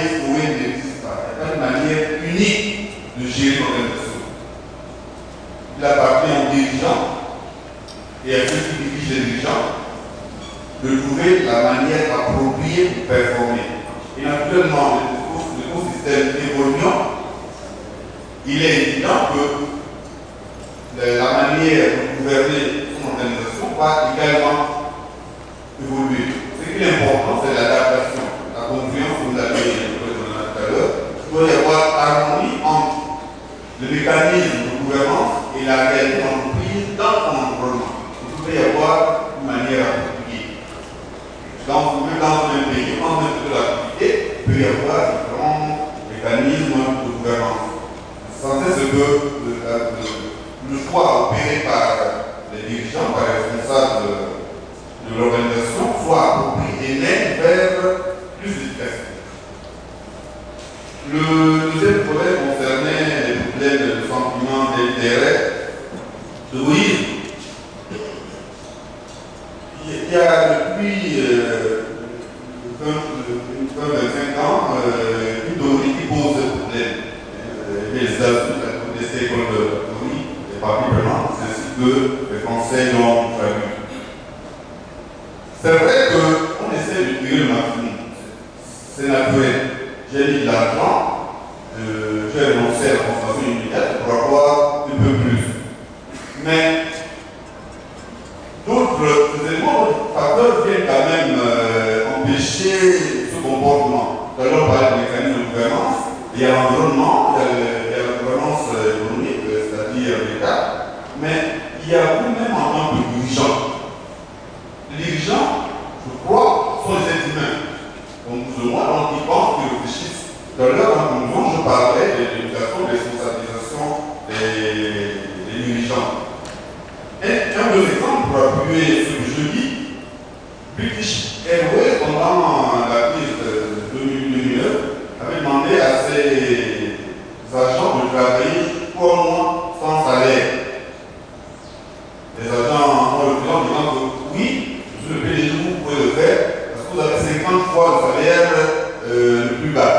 SOE n'existe pas. Il n'y a pas une manière unique de gérer l'organisation. Il appartient aux dirigeants et à ceux qui dirigent les dirigeants de trouver la manière appropriée pour performer. Et naturellement, l'écosystème évoluant, il est évident que la manière de gouverner son organisation va également évoluer. Ce qui est important, c'est l'adaptation, la confiance, comme vous l'avez mentionné tout à l'heure. Il doit y avoir harmonie entre le mécanisme de gouvernance et la réalité d'entreprise dans son environnement. Il doit y avoir une manière appropriée. Dans un pays, en un secteur d'activité, il peut y avoir différents mécanismes de gouvernance. L'essentiel, c'est que le choix opéré par les dirigeants, par les responsables de l'organisation, soit approprié et mène vers plus d'efficacité. Le deuxième problème concernait les problèmes de sentiment d'intérêt, de oui. Il y a depuis 25 ans une théorie qui pose ce problème. Les adultes, les stakeholders, les parties prenantes, ainsi que les Français l'ont traduit. C'est vrai qu'on essaie de tirer le maximum. C'est naturel. J'ai mis de l'argent, j'ai renoncé à la consommation immédiate pour avoir un peu plus. Mais d'autres éléments, d'autres facteurs viennent quand même empêcher ce comportement. Tout à l'heure, on parlait de mécanisme de gouvernance. Il y a l'environnement, il y a la gouvernance économique, c'est-à-dire l'État, mais il y a vous-même en tant que dirigeant. Les dirigeants, je crois, sont des êtres humains. Donc, plus ou moins, donc ils pensent, ils réfléchissent. Tout à l'heure, en conclusion, je parlais de l'éducation, de responsabilisation des dirigeants. Et un de exemples pour appuyer ce que je dis, British Airways, pendant la crise de 2009, avait demandé à ses agents de travailler 3 mois sans salaire. Les agents ont refusé en disant que oui, monsieur le PDG, vous pouvez le faire parce que vous avez 50 fois le salaire le plus bas.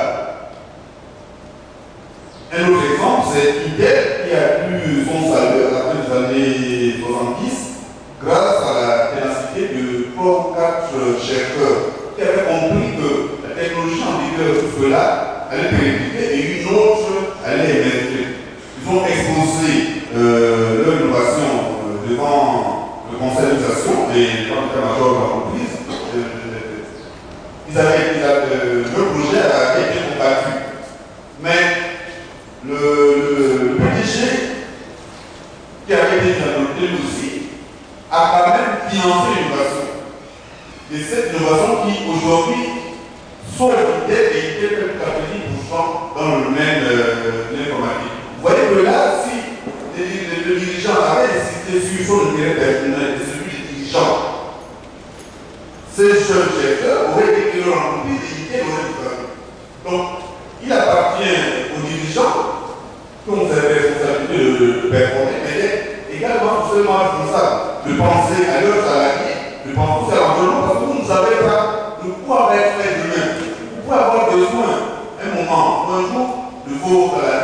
Un autre exemple, c'est Intel qui a eu son salaire à la fin des années 70 grâce à la ténacité de 3 ou 4 chercheurs qui avaient compris que la technologie en vigueur jusque-là allait péricliter et une autre allait émerger. Ils ont exposé leur innovation devant le conseil d'administration et l'état-major de l'entreprise. Le projet a été combattu. Mais le PDG, qui avait été adopté aussi, a quand même financé l'innovation. Et cette innovation qui aujourd'hui sont évitées et était peut-être à 10% dans le domaine de l'informatique. Vous voyez que là, si le dirigeant avait insisté sur son intérêt personnel et celui du dirigeant, ces jeunes chercheurs auraient été que leur entreprise éviter l'innovation. Donc, il appartient aux dirigeants qui ont cette responsabilité de performer, mais également seulement responsable de penser à leurs salariés, de penser à l'environnement, parce que vous ne savez pas de quoi va être fait demain. Vous pouvez avoir besoin, un moment ou un jour, de vos salariés.